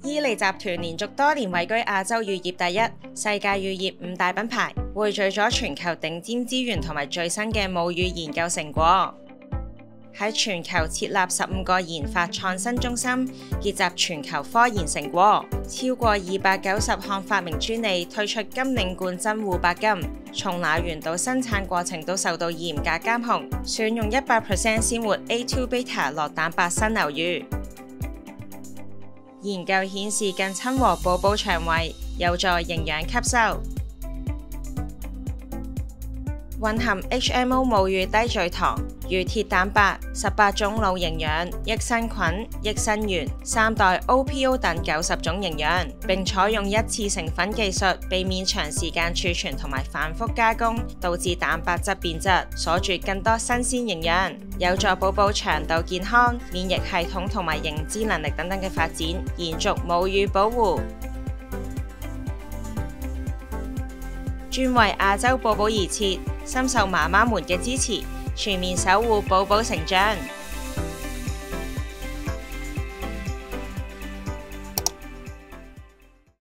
伊利集團連續多年位居亞洲乳業第一、世界乳業5大品牌，匯聚咗全球頂尖資源同埋最新嘅母乳研究成果。喺全球設立15個研發創新中心，結集全球科研成果，超過290項發明專利，推出金領冠真護白金，從奶源到生產過程都受到嚴格監控，選用100% 鮮活 A2 beta 酪蛋白生牛乳。研究顯示更親和寶寶腸胃，有助營養吸收。混合 HMO 母乳低聚糖、乳鐵蛋白、18種腦營養、益生菌、益生元、3代 OPO 等90種營養，並採用一次成粉技術，避免長時間儲存同埋反覆加工，導致蛋白質變質，鎖住更多新鮮營養，有助寶寶腸道健康、免疫系統同埋認知能力等等嘅發展，延續母乳保護。專為亞洲寶寶而設，深受媽媽們嘅支持，全面守護寶寶成長。